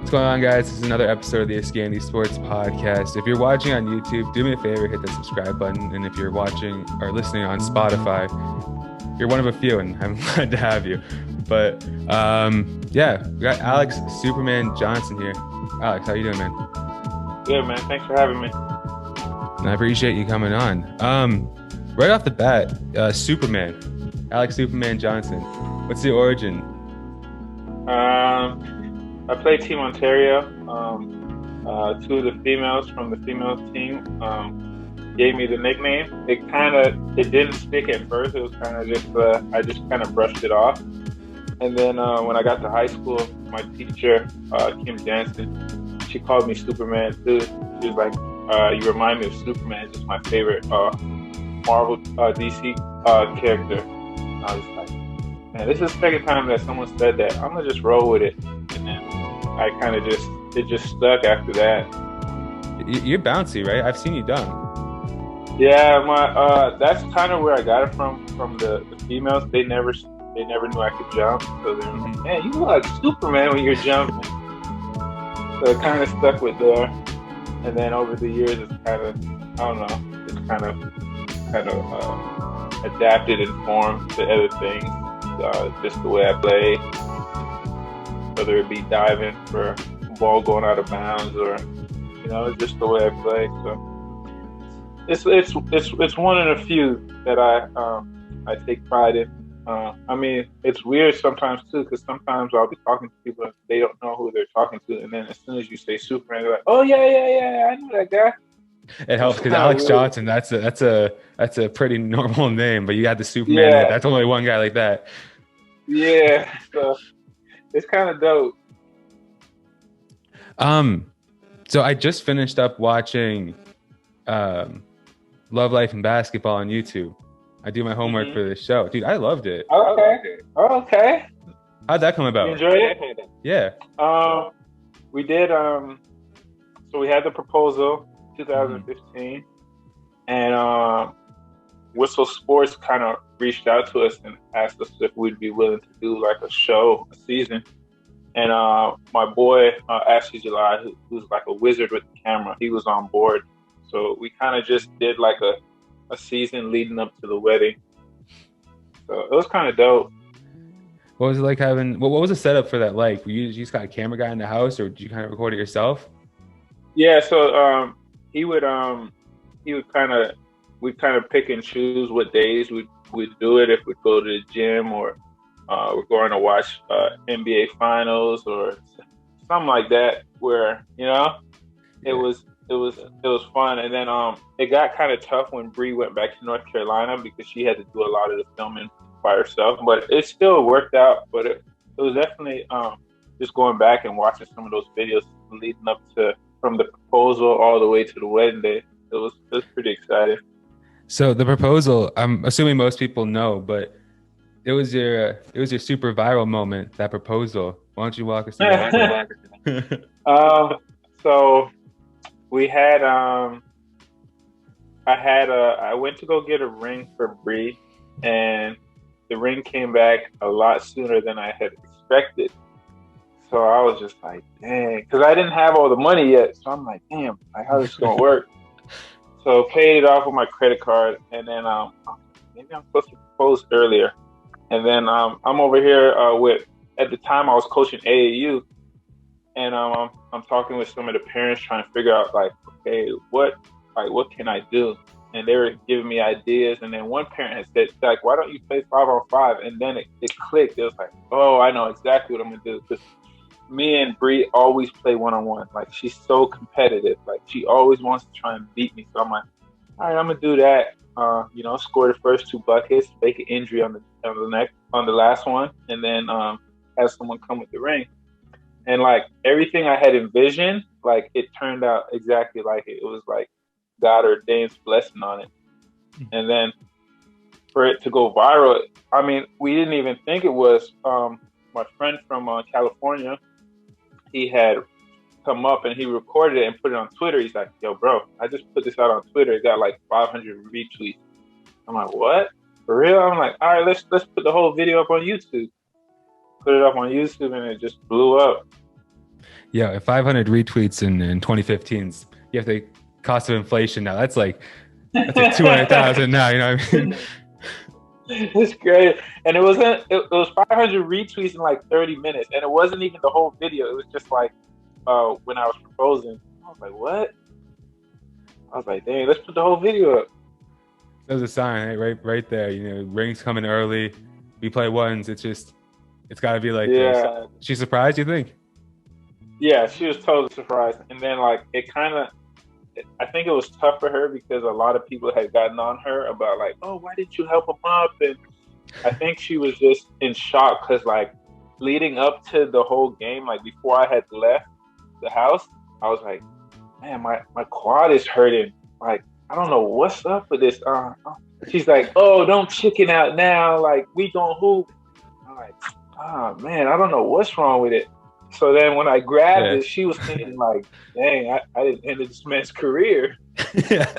What's going on, guys? This is another episode of the Eskandy Sports Podcast. If you're watching on YouTube, do me a favor, hit the subscribe button. And if you're watching or listening on Spotify, you're one of a few, and I'm glad to have you. But yeah, we got Alex Superman Johnson here. Alex, how you doing, man? Good, man. Thanks for having me. And I appreciate you coming on. Right off the bat, Superman, Alex Superman Johnson. What's the origin? I played Team Ontario. Two of the females from the females team gave me the nickname. It didn't stick at first. It was kind of just I just kind of brushed it off. And then when I got to high school, my teacher Kim Jansen, she called me Superman too. She was like, "You remind me of Superman. Just my favorite Marvel DC character." And I was like, "Man, this is the second time that someone said that. I'm gonna just roll with it." And then I kind of it just stuck after that. You're bouncy, right? I've seen you dunk. Yeah, that's kind of where I got it from the females. They never knew I could jump, so they're like, "Man, you look like Superman when you're jumping." So it kind of stuck with there, and then over the years, it's kind of, I don't know, it's kind of adapted and formed to other things. Just the way I play, whether it be diving for a ball going out of bounds, or it's just the way I play. So it's one of the few that I take pride in. I mean, it's weird sometimes too, because sometimes I'll be talking to people and they don't know who they're talking to, and then as soon as you say Superman, they're like, "Oh yeah, I know that guy." It helps because Alex Johnson, that's a pretty normal name, but you got the Superman. Yeah. That's only one guy like that. Yeah, so it's kind of dope. So I just finished up watching Love, Life, and Basketball on YouTube. I do my homework for this show. Dude, I loved it. Okay. How'd that come about? You enjoyed it? Yeah. We did, so we had the proposal 2015, and Whistle Sports kind of reached out to us and asked us if we'd be willing to do like a season. And my boy, Ashley July, who's like a wizard with the camera, he was on board. So we kind of just did like a season leading up to the wedding. So it was kind of dope. What was it like having, what was the setup for that like? Were you just got a camera guy in the house, or did you kind of record it yourself? Yeah, so we'd kind of pick and choose what days we'd do it, if we'd go to the gym, or we're going to watch NBA finals or something like that, where it was fun. And then it got kind of tough when Bree went back to North Carolina, because she had to do a lot of the filming by herself, but it still worked out. But it was definitely just going back and watching some of those videos leading up to, from the proposal all the way to the wedding day. It was pretty exciting. So the proposal, I'm assuming most people know, but it was your super viral moment, that proposal. Why don't you walk us through that? So we had I went to go get a ring for Bree, and the ring came back a lot sooner than I had expected. So I was just like, dang, because I didn't have all the money yet. So I'm like, damn, like, how's this gonna work? So paid it off with my credit card, and then maybe I'm supposed to propose earlier. And then I'm over here at the time I was coaching AAU, and I'm talking with some of the parents, trying to figure out like, okay, what can I do? And they were giving me ideas. And then one parent had said, like, why don't you play 5-on-5? And then it clicked. It was like, oh, I know exactly what I'm gonna do. Because me and Bree always play 1-on-1. Like, she's so competitive. Like, she always wants to try and beat me. So I'm like, all right, I'm gonna do that. Score the first 2 buckets, fake an injury on the last one, and then have someone come with the ring. And like everything I had envisioned, like it turned out exactly like it. It was like God ordained blessing on it. And then for it to go viral, I mean, we didn't even think it was. My friend from California, he had come up and he recorded it and put it on Twitter. He's like, "Yo, bro, I just put this out on Twitter. It got like 500 retweets." I'm like, "What? For real?" I'm like, "All right, let's put the whole video up on YouTube." Put it up on YouTube, and it just blew up. Yeah, 500 retweets in 2015. You have the cost of inflation now. That's like 200,000 now. You know what I mean? It's great. And it was 500 retweets in like 30 minutes. And it wasn't even the whole video. It was just like when I was proposing. I was like, what? I was like, dang, let's put the whole video up. There's a sign right there. You know, rings coming early. We play ones. It's got to be like this. Yeah. She's surprised, you think? Yeah, she was totally surprised. And then like I think it was tough for her because a lot of people had gotten on her about like, oh, why didn't you help him up? And I think she was just in shock because like leading up to the whole game, like before I had left the house, I was like, man, my quad is hurting. Like, I don't know what's up with this. She's like, oh, don't chicken out now. Like, we gonna hoop. I'm like, oh man, I don't know what's wrong with it. So then when I grabbed it, she was thinking like, dang, I didn't end this man's career. Yeah.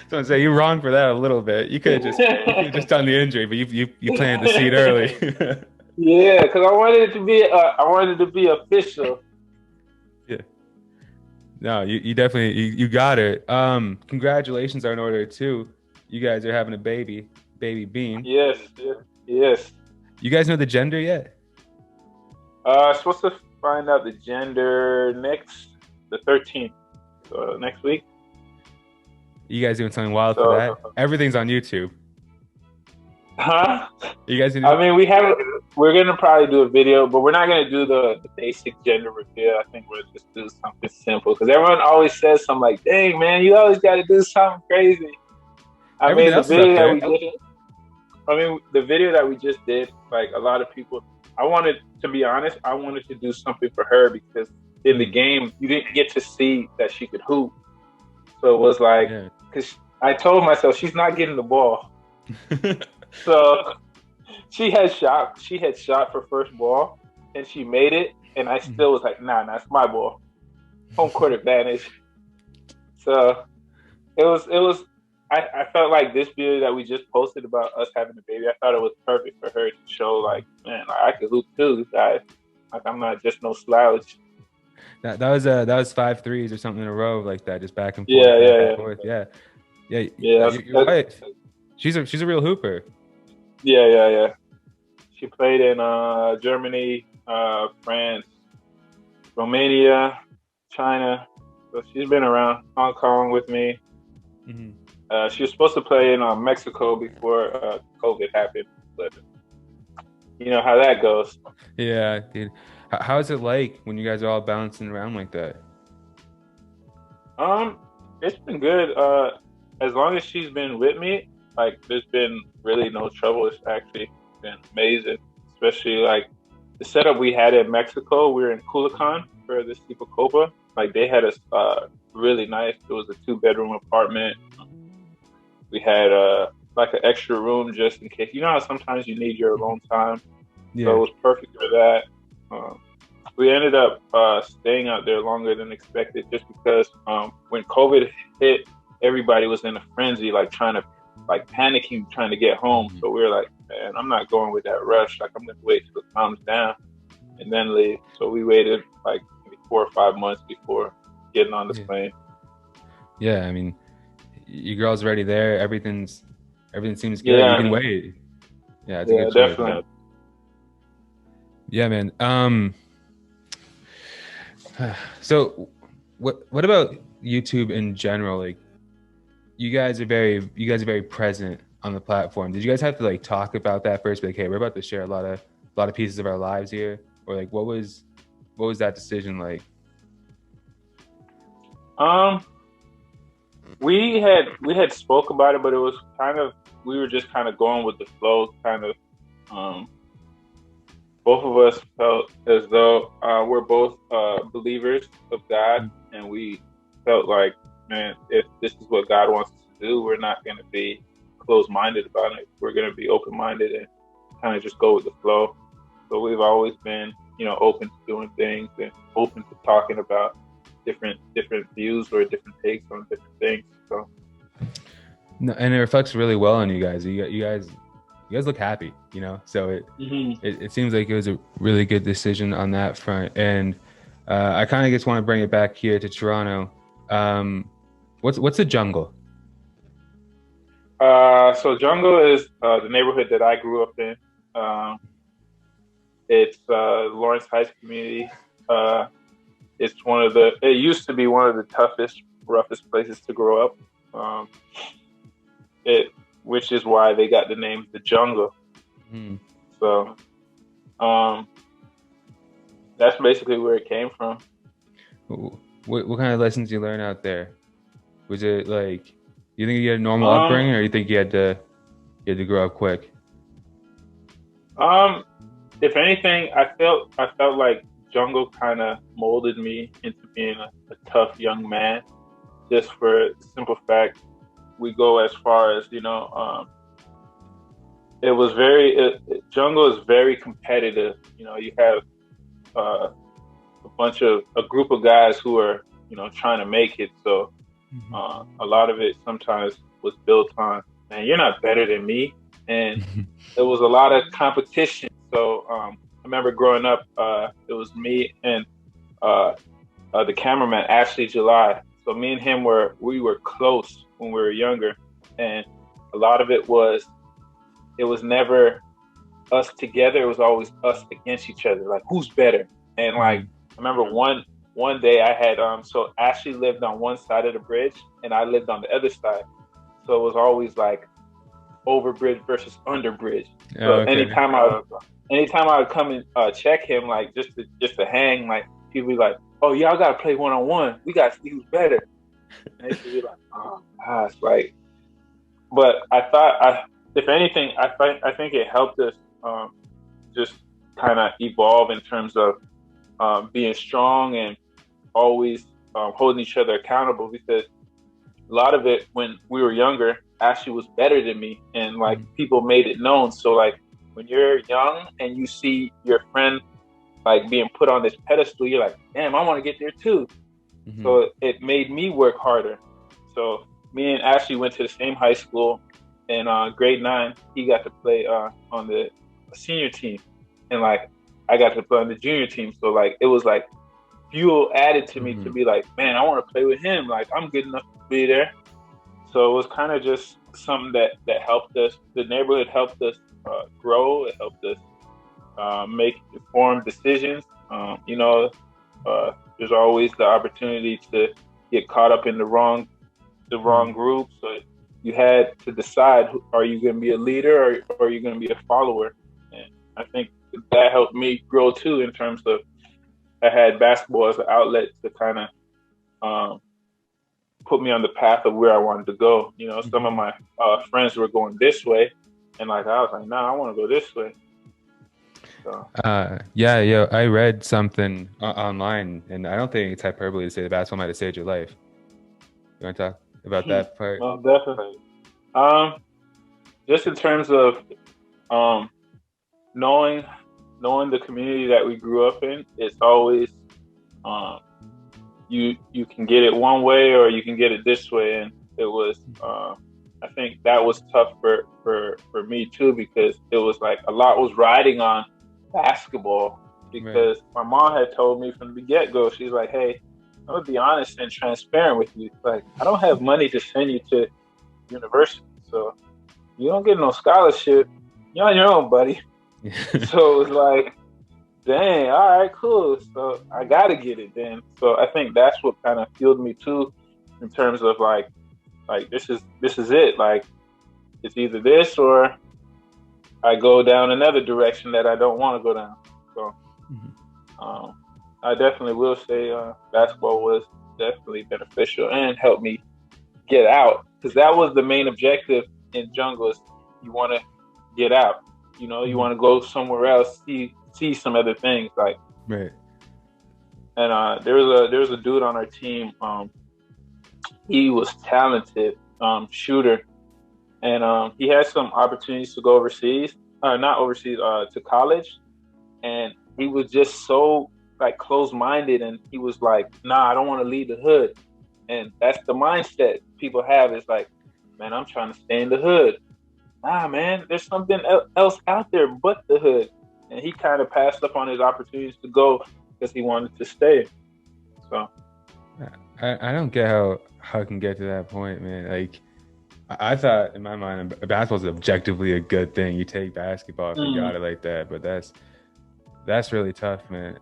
So I'm saying you're wrong for that a little bit. You could have just done the injury, but you planted the seed early. Yeah, because I wanted it to be official. Yeah. No, you definitely you got it. Congratulations are in order too. You guys are having a baby Bean. Yes. You guys know the gender yet? Supposed to find out the gender the 13th, so next week. You guys doing something wild for that? Everything's on YouTube. Huh? You guys? I mean, we're gonna probably do a video, but we're not gonna do the basic gender reveal. I think we'll just do something simple because everyone always says something like, "Dang, man, you always got to do something crazy." I mean, the video that we just did, like a lot of people, to be honest, I wanted to do something for her because in the game you didn't get to see that she could hoop, so it was like, because I told myself she's not getting the ball. So she had shot for first ball and she made it, and I still was like, nah, it's my ball. Home court advantage. So it was I felt like this video that we just posted about us having a baby, I thought it was perfect for her to show like, man, I could hoop too, guys. Like I'm not just no slouch. That was 5 threes or something in a row like that, just back and forth. Yeah. You're right. She's a real hooper. Yeah. She played in Germany, France, Romania, China. So she's been around Hong Kong with me. Mm-hmm. She was supposed to play in Mexico before COVID happened, but you know how that goes. Yeah, dude. How is it like when you guys are all bouncing around like that? It's been good. As long as she's been with me, like there's been really no trouble. It's actually been amazing, especially like the setup we had in Mexico. We were in Culiacan for the Copa. Like they had us really nice. It was a 2-bedroom apartment. We had like an extra room just in case. You know how sometimes you need your alone time. Yeah. So it was perfect for that. We ended up staying out there longer than expected just because when COVID hit, everybody was in a frenzy, like panicking, trying to get home. So we were like, man, I'm not going with that rush. Like I'm going to wait till it calms down and then leave. So we waited like maybe 4 or 5 months before getting on the plane. Yeah, I mean, your girl's already there. Everything seems good. You can wait. Yeah, it's a good choice. Definitely. Yeah, man. So what about YouTube in general? Like you guys are very present on the platform. Did you guys have to like talk about that first? Like, hey, we're about to share a lot of pieces of our lives here, or like what was that decision like? We had spoke about it, but it was we were just kind of going with the flow, kind of. Both of us felt as though we're both believers of God, and we felt like, man, if this is what God wants us to do, we're not going to be closed-minded about it. We're going to be open-minded and kind of just go with the flow. So we've always been, open to doing things and open to talking about different views or different takes on different things. So, no, and it reflects really well on you guys. You guys look happy, so it seems like it was a really good decision on that front. And I kind of just want to bring it back here to Toronto. What's a jungle? So Jungle is the neighborhood that I grew up in. Um, it's Lawrence Heights community. Uh, it used to be one of the toughest, roughest places to grow up. Um, it, which is why they got the name the Jungle. Hmm. So um, that's basically where it came from. What kind of lessons you learn out there? Was it like you think you had a normal Um, upbringing, or you think you had to grow up quick? um, if anything, I felt like Jungle kind of molded me into being a tough young man. Just for the simple fact, we go as far as it was Jungle is very competitive. You have uh, a group of guys who are trying to make it. So a lot of it sometimes was built on, man, you're not better than me, and it was a lot of competition. So I remember growing up, it was me and uh, the cameraman Ashley July. So me and him we were close when we were younger, and a lot of it was never us together. It was always us against each other. Like who's better? And like Mhm. I remember one day I had so Ashley lived on one side of the bridge and I lived on the other side. So it was always like over bridge versus under bridge. Oh, So okay. anytime I would come and check him like just to hang, like people be like, "Oh, y'all gotta play 1-on-1. We got to see who's better." And they should be like, "Oh gosh," like. But if anything, I think it helped us just kind of evolve in terms of being strong and always holding each other accountable because a lot of it when we were younger actually was better than me and like Mhm. people made it known. So like when you're young and you see your friend like being put on this pedestal, you're like, damn, I want to get there too. Mhm. So it made me work harder. So me and Ashley went to the same high school. In grade 9, he got to play on the senior team, and like I got to play on the junior team. So like it was like fuel added to me to Mhm. be like, man, I want to play with him. Like I'm good enough to be there. So it was kind of just something that helped us. The neighborhood helped us grow. It helped us make informed decisions. There's always the opportunity to get caught up in the wrong Mhm. group. So you had to decide: are you going to be a leader or are you going to be a follower? And I think that helped me grow too in terms of I had basketball as an outlet to kind of um, put me on the path of where I wanted to go. Some of Mhm. my friends were going this way, and like I was like, nah, I want to go this way. So Yeah, yeah. I read something online, and I don't think it's hyperbole to say the basketball might have saved your life. You want to talk about that part? no, definitely. Um, just in terms of um, knowing knowing the community that we grew up in, it's always um, you can get it one way or you can get it this way, and it was I think that was tough for me too because it was like a lot was riding on basketball Right. because my mom had told me from the get go, she's like, hey, I'm gonna be honest and transparent with you. Like, I don't have money to send you to university, so you don't get no scholarship. You're on your own, buddy. So it was like, dang, all right, cool. So I gotta get it then. So I think that's what kind of fueled me too, in terms of like this is it. Like it's either this or I go down another direction that I don't want to go down. So Mhm. um, I definitely will say basketball was definitely beneficial and helped me get out because that was the main objective in jungle is you want to get out. You Mhm. want to go somewhere else, see some other things like. Right. And there was a dude on our team. He was talented shooter, and he had some opportunities to go overseas, not overseas, to college. And he was just so like closed minded, and he was like, "Nah, I don't want to leave the hood." And that's the mindset people have. Is like, "Man, I'm trying to stay in the hood." Nah, man, there's something else out there but the hood. And he kind of passed up on his opportunities to go because he wanted to stay. So I don't get how it can get to that point, man. Like, I thought in my mind, basketball is objectively a good thing. You take basketball if you got it like that, but that's really tough, man.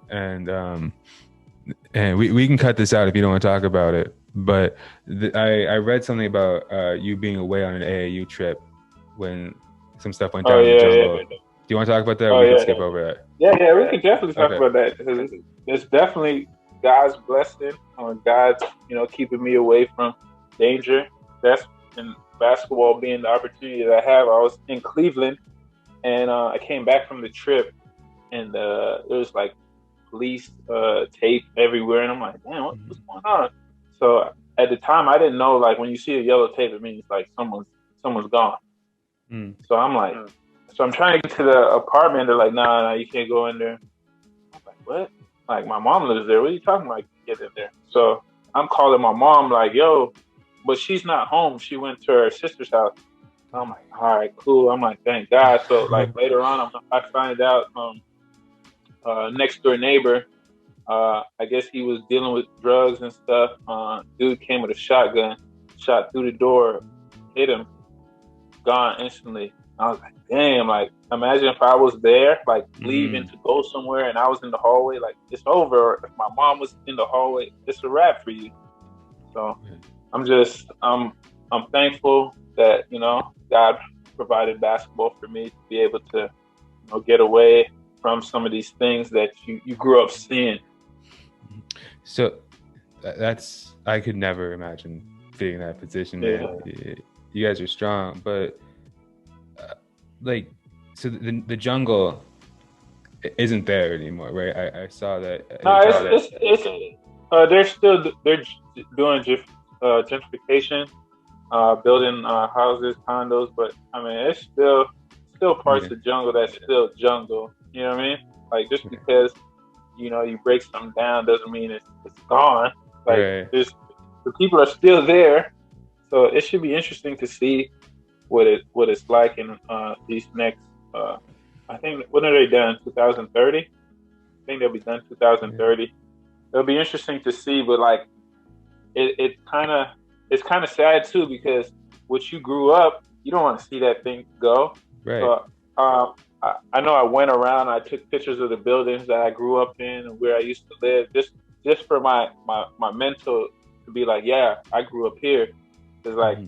And we can cut this out if you don't want to talk about it. But I read something about you being away on an AAU trip when some stuff went down in the jungle. Yeah. Do you want to talk about that? We can skip over that. Yeah, we can definitely talk about that. It's definitely God's blessing on God's, keeping me away from danger. That's in basketball being the opportunity that I have. I was in Cleveland, and I came back from the trip, and there was like police tape everywhere, and I'm like, damn, what's going on? So at the time, I didn't know, like, when you see a yellow tape, it means like someone's gone. So I'm like, so I'm trying to get to the apartment. They're like, nah, you can't go in there. I'm like, what? Like, my mom lives there. What are you talking about? Get in there. So I'm calling my mom, like, yo, but she's not home. She went to her sister's house. I'm like, all right, cool. I'm like, thank God. So like later on, I find out next door neighbor, I guess he was dealing with drugs and stuff. Dude came with a shotgun, shot through the door, hit him, gone instantly. I was like, damn, like, imagine if I was there, like, leaving to go somewhere and I was in the hallway, like, it's over. Or if my mom was in the hallway, it's a wrap for you. So I'm thankful that, God provided basketball for me to be able to, get away from some of these things that you grew up seeing. So I could never imagine being in that position, man. Yeah. You guys are strong, but so the jungle isn't there anymore, right? I saw that. No, they're doing gentrification, building houses, condos, but I mean, it's still parts of jungle that's still jungle. You know what I mean? Like, just because you break something down doesn't mean it's gone. Like, the people are still there, so it should be interesting to see what it's like in these next. I think, when are they done? 2030. I think they'll be done 2030. It'll be interesting to see, but like, it's kind of sad too, because what you grew up, you don't want to see that thing go. Right. So, I know I went around, I took pictures of the buildings that I grew up in and where I used to live, just for my mental to be like, yeah, I grew up here. It's like,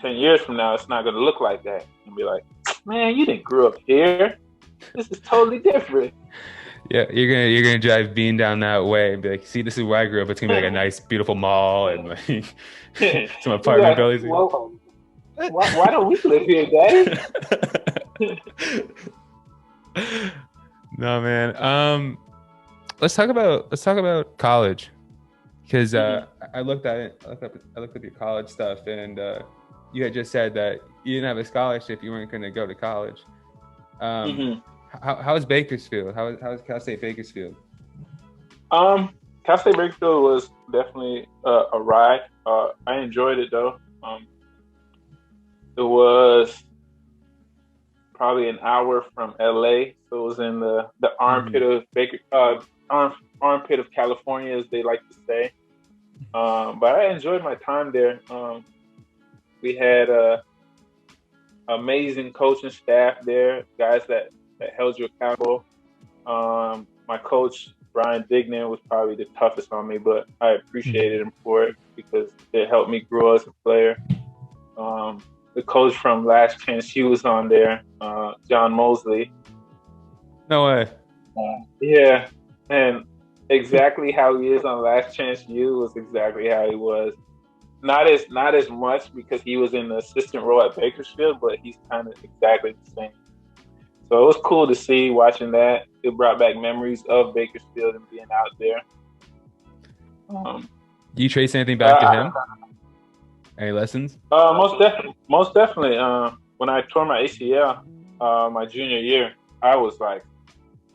10 years from now, it's not going to look like that. And be like, man, you didn't grow up here. This is totally different. Yeah, you're gonna drive Bean down that way and be like, see, this is where I grew up. It's gonna be like a nice, beautiful mall and like some apartment buildings. Well, why don't we live here, Daddy? No, man. Let's talk about college, because I looked at it. I looked up your college stuff, and you had just said that you didn't have a scholarship. You weren't going to go to college. How's Bakersfield? How's Cal State Bakersfield? Cal State Bakersfield was definitely a ride. I enjoyed it though. It was probably an hour from LA, so it was in the armpit of armpit of California, as they like to say. But I enjoyed my time there. We had amazing coaching staff there, guys that held you accountable. My coach, Brian Dignan, was probably the toughest on me, but I appreciated him for it because it helped me grow as a player. The coach from Last Chance U was on there, Coach Mosley. No way. Yeah, and exactly how he is on Last Chance U was exactly how he was. Not as much because he was in the assistant role at Bakersfield, but he's kind of exactly the same. So it was cool to see, watching that. It brought back memories of Bakersfield and being out there. Do you trace anything back to him? Any lessons? Most definitely. When I tore my ACL my junior year, I was like,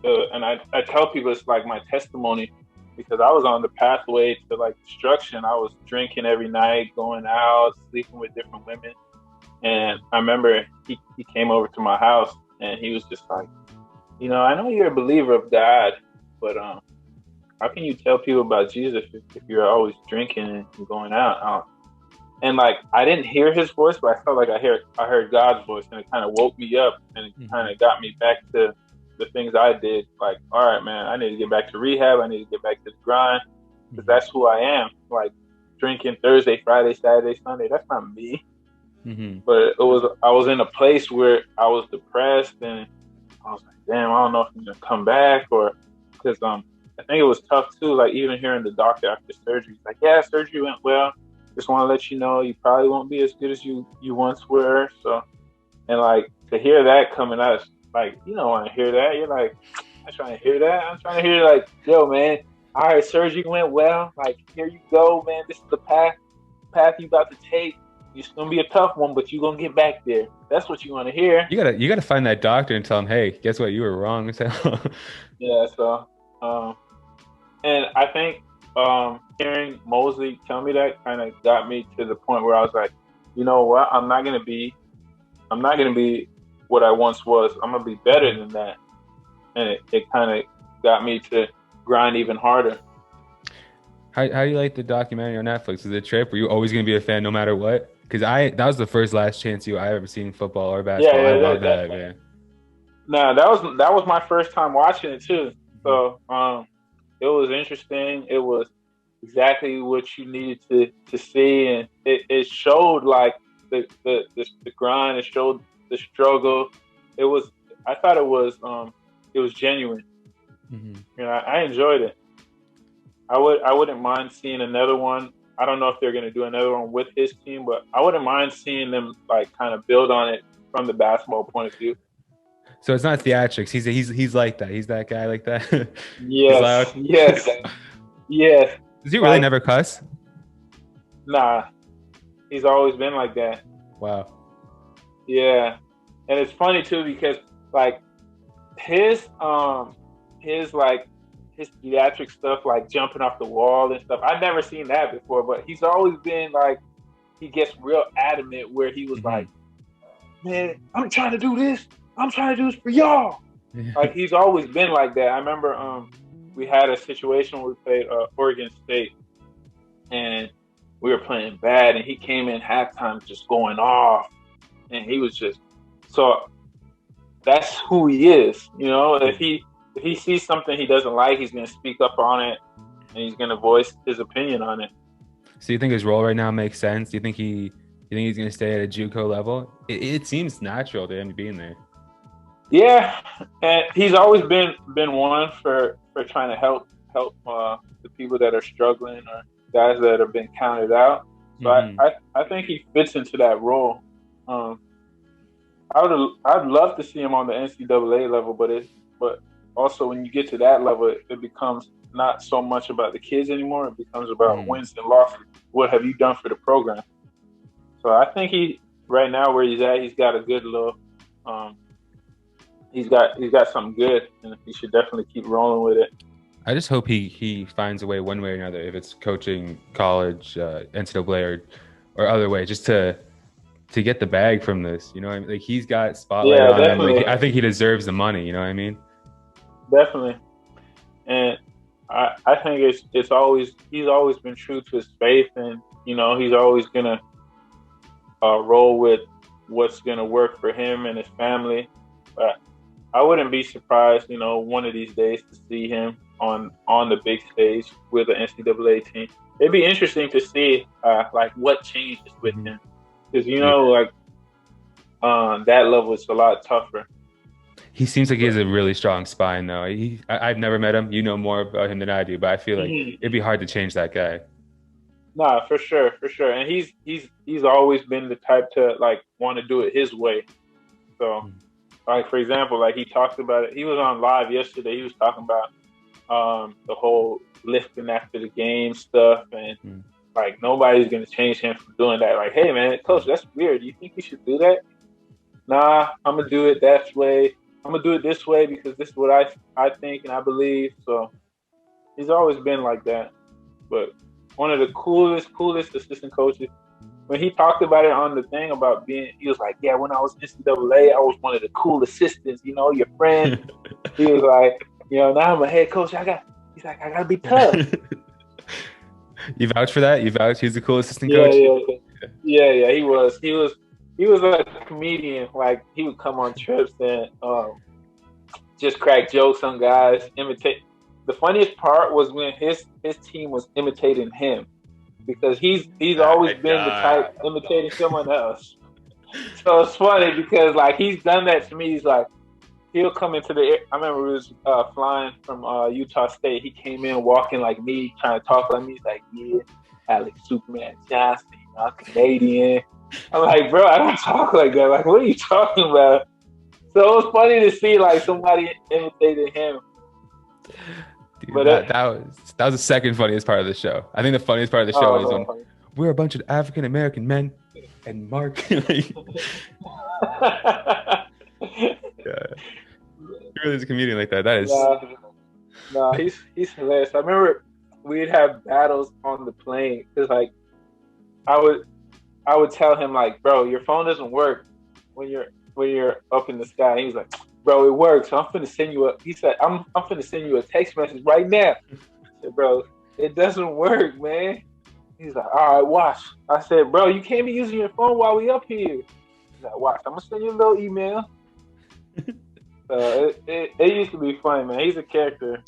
and I tell people it's like my testimony, because I was on the pathway to like destruction. I was drinking every night, going out, sleeping with different women. And I remember he came over to my house and he was just like, I know you're a believer of God, but how can you tell people about Jesus if you're always drinking and going out? And like, I didn't hear his voice, but I felt like I heard God's voice, and it kind of woke me up, and it kind of got me back to the things I did. Like, all right, man, I need to get back to rehab. I need to get back to the grind, because that's who I am. Like, drinking Thursday, Friday, Saturday, Sunday, that's not me. But I was in a place where I was depressed, and I was like, damn, I don't know if I'm gonna come back, or because I think it was tough too. Like, even hearing the doctor after surgery, he's like, yeah, surgery went well. Just want to let you know you probably won't be as good as you once were. So, and like, to hear that coming out, like, you don't want to hear that. You're like, I'm trying to hear that. I'm trying to hear like, yo, man, all right, surgery went well. Like, here you go, man. This is the path you about to take. It's gonna be a tough one, but you're gonna get back there. That's what you want to hear. You gotta find that doctor and tell him, hey, guess what? You were wrong. Yeah. So, and I think hearing Mosley tell me that kind of got me to the point where I was like, you know what? I'm not gonna be what I once was. I'm gonna be better than that. And it kind of got me to grind even harder. How do you like the documentary on Netflix? Is it a trip? Were you always gonna be a fan no matter what? Because that was the first Last Chance You I ever seen football or basketball. I love that, man. Nah, that was my first time watching it too. So it was interesting. It was exactly what you needed to see, and it showed like the grind. It showed the struggle. I thought it was genuine. You know, I enjoyed it. I wouldn't mind seeing another one. I don't know if they're going to do another one with his team, but I wouldn't mind seeing them like kind of build on it from the basketball point of view. So it's not theatrics. He's like that. He's that guy like that. Yes. Yes. Does he really never cuss? Nah. He's always been like that. Wow. Yeah. And it's funny too, because like his theatric stuff, like jumping off the wall and stuff, I've never seen that before, but he's always been like, he gets real adamant where he was like, man, I'm trying to do this. I'm trying to do this for y'all. Like, he's always been like that. I remember we had a situation where we played Oregon State, and we were playing bad, and he came in halftime just going off, and he was just, so that's who he is. You know, if he sees something he doesn't like, he's going to speak up on it, and he's going to voice his opinion on it. So you think his role right now makes sense? Do you think he's going to stay at a JUCO level? It seems natural to him being there. Yeah, and he's always been one for trying to help the people that are struggling or guys that have been counted out. So I think he fits into that role. I'd love to see him on the NCAA level, but also when you get to that level, it becomes not so much about the kids anymore. It becomes about wins and losses. What have you done for the program? So I think right now where he's at, he's got a good little. He's got something good, and he should definitely keep rolling with it. I just hope he finds a way, one way or another, if it's coaching, college, NCAA, or other way, just to get the bag from this. You know what I mean? Like, he's got spotlight on him. Like, I think he deserves the money. You know what I mean? Definitely. And I think he's always been true to his faith, and you know, he's always gonna roll with what's gonna work for him and his family. But I wouldn't be surprised, you know, one of these days to see him on the big stage with an NCAA team. It'd be interesting to see like what changes with him, because you know, like that level is a lot tougher. He seems like he has a really strong spine, though. I've never met him. You know more about him than I do, but I feel like it'd be hard to change that guy. Nah, for sure. And he's always been the type to like want to do it his way. So, like, for example, like he talked about it. He was on live yesterday. He was talking about the whole lifting after the game stuff, and like nobody's gonna change him from doing that. Like, hey man, coach, that's weird. You think you should do that? Nah, I'm gonna do it that way. I'm gonna do it this way because this is what I think and I believe. So he's always been like that. But one of the coolest assistant coaches, when he talked about it on the thing about he was like, yeah, when I was NCAA, I was one of the cool assistants, you know, your friend. He was like, you know, now I'm a head coach. He's like, I gotta be tough. You vouch for that? You vouch? He's a cool assistant Yeah, coach? yeah. He was like a comedian. Like he would come on trips and just crack jokes on guys, imitate. The funniest part was when his team was imitating him because he's always been the type imitating someone else. So it's funny because like he's done that to me. He's like he'll come into the air. I remember we was flying from Utah State. He came in walking like me, trying to talk like me. He's like, yeah, Alex Superman Johnson, I'm Canadian. I'm like, bro, I don't talk like that. Like, what are you talking about? So it was funny to see like somebody imitated him. Dude, But that was the second funniest part of the show. I think the funniest part of the show is when we're a bunch of African American men and Mark. Like, yeah. He really is a comedian like that. That is. No, he's hilarious. I remember we'd have battles on the plane because like I would tell him like, bro, your phone doesn't work when you're up in the sky. And he was like, bro, it works. So I'm finna send you he said, I'm finna send you a text message right now. I said, bro, it doesn't work, man. He's like, all right, watch. I said, bro, you can't be using your phone while we up here. He's like, watch. I'm gonna send you a little email. It used to be fun, man. He's a character.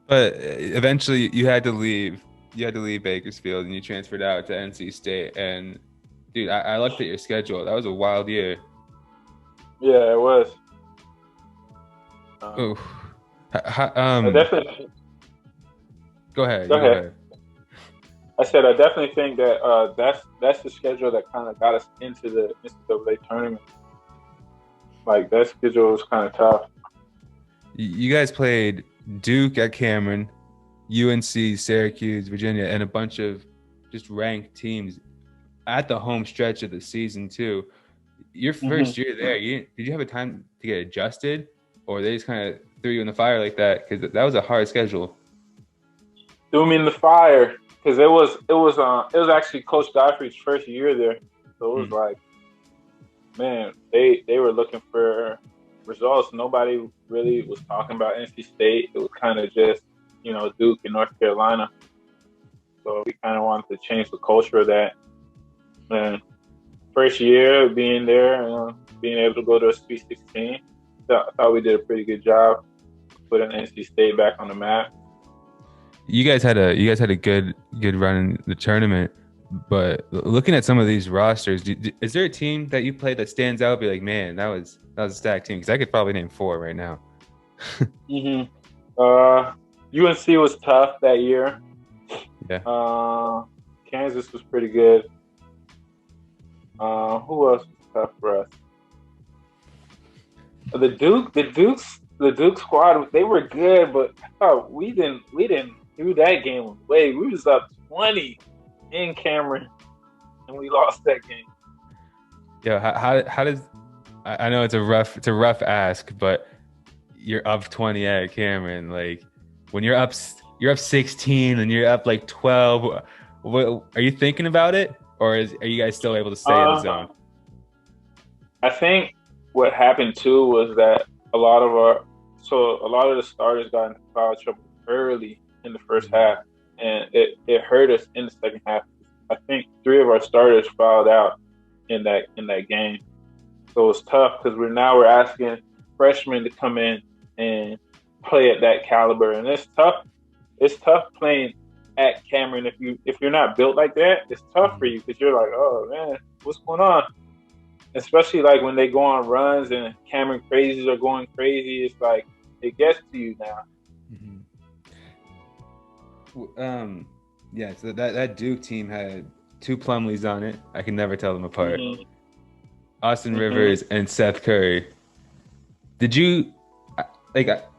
But eventually, you had to leave. You had to leave Bakersfield, and you transferred out to NC State. And dude, I looked at your schedule. That was a wild year. Yeah, it was. I definitely. Go ahead. Go ahead. I said I definitely think that that's the schedule that kind of got us into the NCAA tournament. Like that schedule was kind of tough. You guys played Duke at Cameron, UNC, Syracuse, Virginia, and a bunch of just ranked teams at the home stretch of the season too. Your first year there, did you have a time to get adjusted, or they just kind of threw you in the fire like that? Because that was a hard schedule. Threw me in the fire because it was actually Coach Godfrey's first year there, so it was like, man, they were looking for results. Nobody really was talking about NC State. It was kind of just, Duke and North Carolina. So we kind of wanted to change the culture of that. And first year being there, being able to go to a Sweet 16, I thought we did a pretty good job putting NC State back on the map. You guys had a good run in the tournament. But looking at some of these rosters, is there a team that you played that stands out? Be like, man, that was a stacked team, because I could probably name 4 right now. UNC was tough that year. Yeah. Kansas was pretty good. Who else was tough for us? The Duke squad, they were good, but I thought we didn't do that game away. We was up 20. In Cameron, and we lost that game. Yeah, how does I know it's a rough ask, but you're up 20 at Cameron. Like when you're up 16 and you're up like 12. What are you thinking about it, or are you guys still able to stay in the zone? I think what happened too was that a lot of the starters got into foul trouble early in the first half. And it hurt us in the second half. I think 3 of our starters fouled out in that game. So it's tough because we're asking freshmen to come in and play at that caliber. And it's tough. It's tough playing at Cameron if you're not built like that. It's tough for you because you're like, oh man, what's going on? Especially like when they go on runs and Cameron crazies are going crazy. It's like it gets to you now. Yeah, so that Duke team had 2 Plumleys on it. I can never tell them apart. Austin Rivers and Seth Curry. Did you like at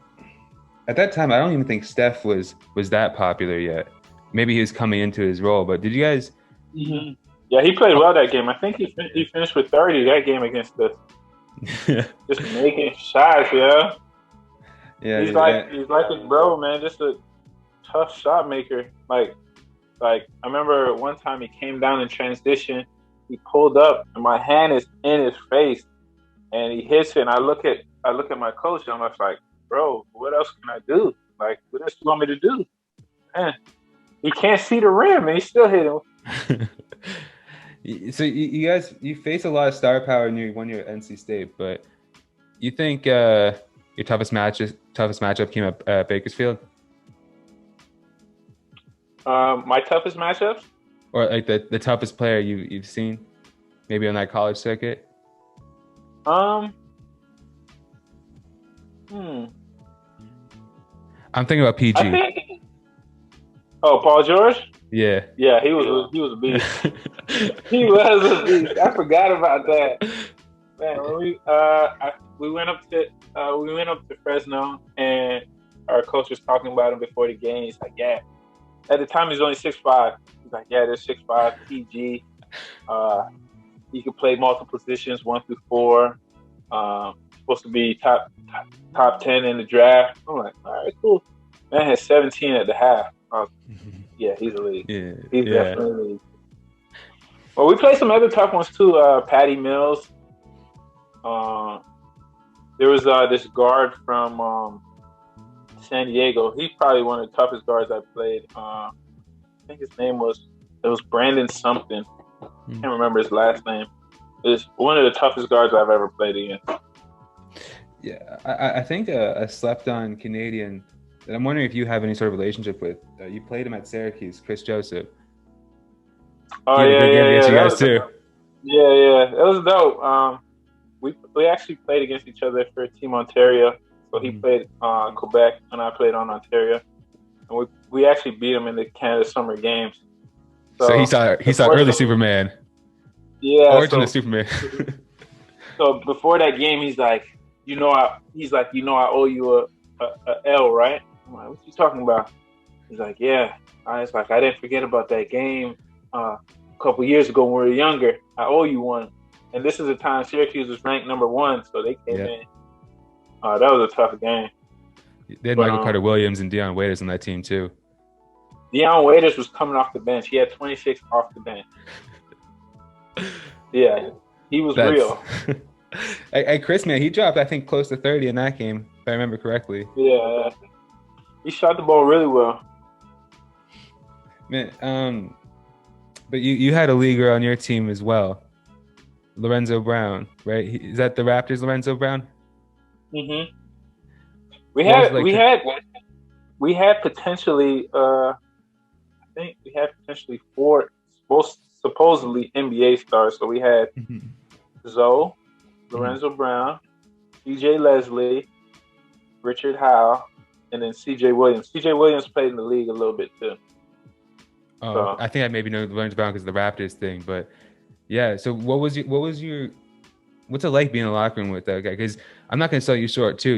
that time? I don't even think Steph was that popular yet. Maybe he was coming into his role, but did you guys? Yeah, he played well that game. I think he finished with 30 that game against us. Just making shots, yeah. Yeah, he's like his bro, man. Just a tough shot maker. Like I remember one time he came down in transition, he pulled up and my hand is in his face and he hits it and I look at my coach and I'm just like, bro, what else can I do? Like, what else you want me to do? Man, he can't see the rim, and he still hit him. So you guys, you face a lot of star power in your 1 year at NC State, but you think your toughest matchup came up at Bakersfield? My toughest matchups? Or like the toughest player you've seen, maybe on that college circuit? Hmm. I'm thinking about PG. I think. Oh, Paul George? Yeah. Yeah, he was a beast. He was a beast. I forgot about that. Man, when we went up to Fresno, and our coach was talking about him before the game. He's like, yeah. At the time, he's only 6'5". He's like, yeah, there's 6'5" PG. He could play multiple positions, 1 through 4. Supposed to be top 10 in the draft. I'm like, all right, cool. Man had 17 at the half. Yeah, he's elite. Yeah, he's definitely elite. Well, we played some other tough ones too. Patty Mills. There was this guard from San Diego. He's probably one of the toughest guards I played. I think his name was Brandon something. I can't remember his last name. It's one of the toughest guards I've ever played against. Yeah, I think a slept-on Canadian that I'm wondering if you have any sort of relationship with. You played him at Syracuse, Chris Joseph. Oh yeah. You guys too. Yeah, it was dope. We actually played against each other for Team Ontario. So he played Quebec and I played on Ontario, and we actually beat him in the Canada Summer Games. So he saw early Superman. Yeah, origin of Superman. So before that game, he's like, I owe you a L, right? I'm like, what you talking about? He's like, yeah. I didn't forget about that game a couple years ago when we were younger. I owe you one. And this is the time Syracuse was ranked number 1, so they came in. That was a tough game. They had Michael Carter Williams and Deion Waiters on that team too. Deion Waiters was coming off the bench. He had 26 off the bench. Yeah, he was real. Hey, Chris, man, he dropped, I think, close to 30 in that game, if I remember correctly. Yeah, he shot the ball really well. Man, but you had a leaguer on your team as well, Lorenzo Brown, right? Is that the Raptors, Lorenzo Brown? Mm-hmm. We had potentially, I think we had potentially 4, supposedly NBA stars. So we had Zoe, Lorenzo Brown, CJ Leslie, Richard Howe, and then CJ Williams. CJ Williams played in the league a little bit too. Oh, so, I think I maybe know Lorenzo Brown because of the Raptors thing, but yeah. So what's it like being in the locker room with that guy? Because I'm not going to sell you short too.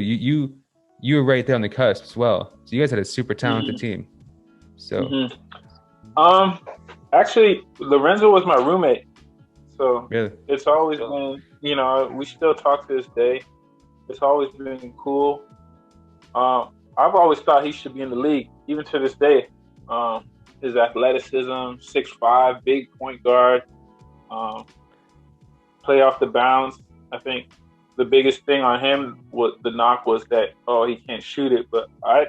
You were right there on the cusp as well. So you guys had a super talented team. So, actually, Lorenzo was my roommate. So really? It's always been, we still talk to this day. It's always been cool. I've always thought he should be in the league, even to this day. His athleticism, 6'5", big point guard, play off the bounce. I think the biggest thing on him the knock was that, he can't shoot it. But I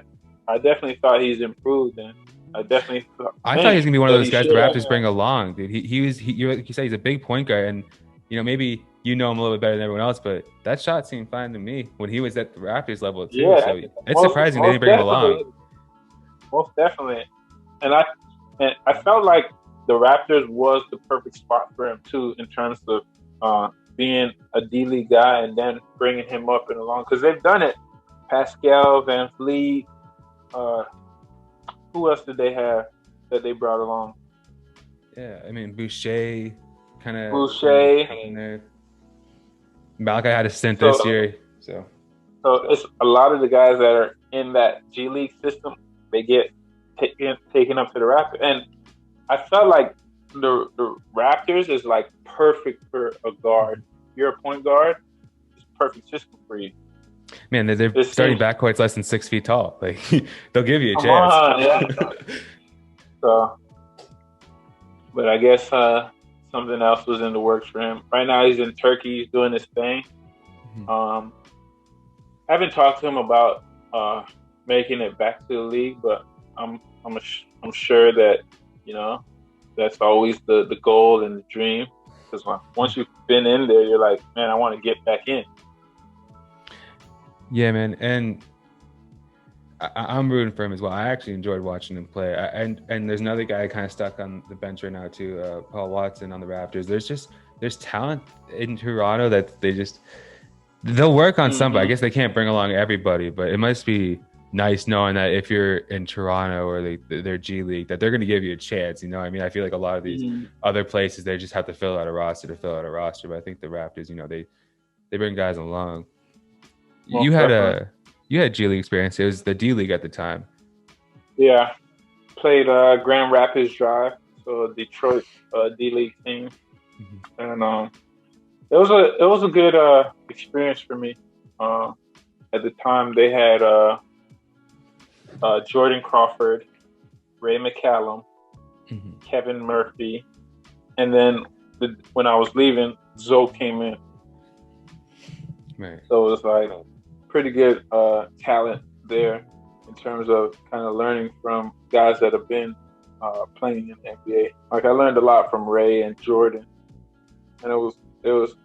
definitely thought he's improved, and I thought he was gonna be one of those guys the Raptors bring along, dude. He said he's a big point guard, and maybe him a little bit better than everyone else, but that shot seemed fine to me when he was at the Raptors level too. Yeah, so it's surprising they didn't bring him along. Most definitely, and I felt like the Raptors was the perfect spot for him too, in terms of being a D-League guy and then bringing him up and along, because they've done it. Pascal, Van Fleet. Who else did they have that they brought along? Yeah, I mean Boucher, kind of in there. Malachi had a stint this year, so it's a lot of the guys that are in that G League system. They get taken up to the Raptors, and I felt like the Raptors is like perfect for a guard. If you're a point guard, it's a perfect system for you. Man, they're starting backcourt's less than 6 feet tall. Like they'll give you a chance. So, but I guess something else was in the works for him. Right now, he's in Turkey. He's doing his thing. I haven't talked to him about making it back to the league, but I'm sure that that's always the goal and the dream. Because once you've been in there, you're like, man, I want to get back in. Yeah, man, and I'm rooting for him as well. I actually enjoyed watching him play. And there's another guy kind of stuck on the bench right now too, Paul Watson on the Raptors. There's talent in Toronto that they'll work on somebody. I guess they can't bring along everybody, but it must be nice knowing that if you're in Toronto or their G League, that they're going to give you a chance. You know what I mean? I feel like a lot of these other places, they just have to fill out a roster to fill out a roster. But I think the Raptors, they bring guys along. Well, you had G League experience. It was the D League at the time. Yeah. Played Grand Rapids Drive, so Detroit D League team. And it was a good experience for me. At the time, they had Jordan Crawford, Ray McCallum, Kevin Murphy, and then when I was leaving, Zoe came in. Right. So it was like pretty good talent there in terms of kind of learning from guys that have been playing in the NBA. Like I learned a lot from Ray and Jordan, and it was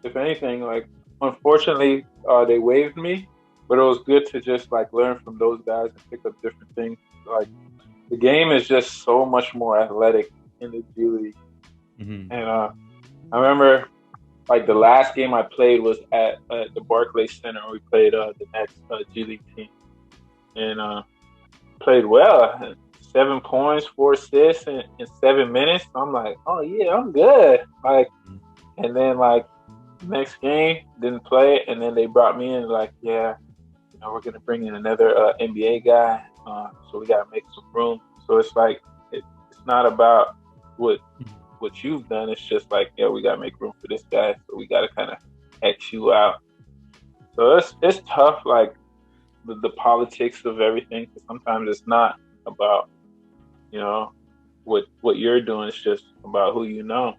if anything, like unfortunately they waived me, but it was good to just like learn from those guys and pick up different things. Like the game is just so much more athletic in the G League, and I remember like the last game I played was at the Barclays Center. We played the next G League team, and played well. 7 points, 4 assists in 7 minutes. I'm like, oh yeah, I'm good. Like, and then like next game didn't play, and then they brought me in like, yeah, we're gonna bring in another NBA guy, so we gotta make some room. So it's like it's not about what you've done. It's just like, yeah, we gotta make room for this guy, so we gotta kind of X you out. So it's tough, like the politics of everything. Because sometimes it's not about what you're doing. It's just about who you know.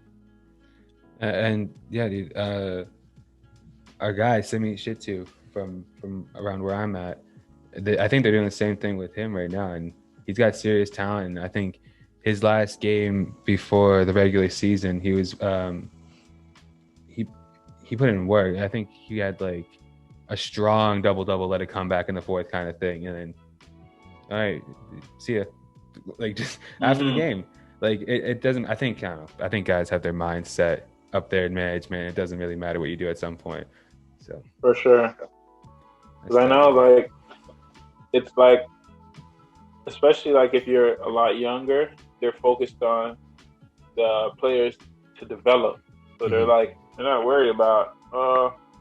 And yeah, dude, our guy Simi Shitu from around where I'm at, I think they're doing the same thing with him right now, and he's got serious talent. And I think his last game before the regular season, he was he put in work. I think he had like a strong double, let it come back in the fourth kind of thing, and then all right, see ya. Like just after the game, like it doesn't. I think guys have their mindset up there in management. It doesn't really matter what you do at some point. So for sure, because I know like it's like, especially like if you're a lot younger, they're focused on the players to develop. So they're not worried about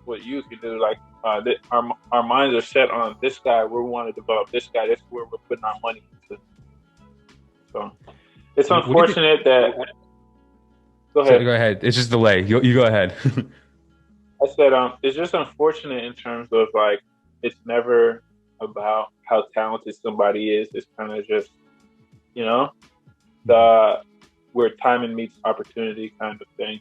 what you can do. Like our minds are set on this guy. We want to develop this guy. That's where we're putting our money into. So it's unfortunate that. Go ahead. Go ahead. It's just delay. You go ahead. I said it's just unfortunate in terms of like it's never about how talented somebody is. It's kind of just where timing meets opportunity kind of thing.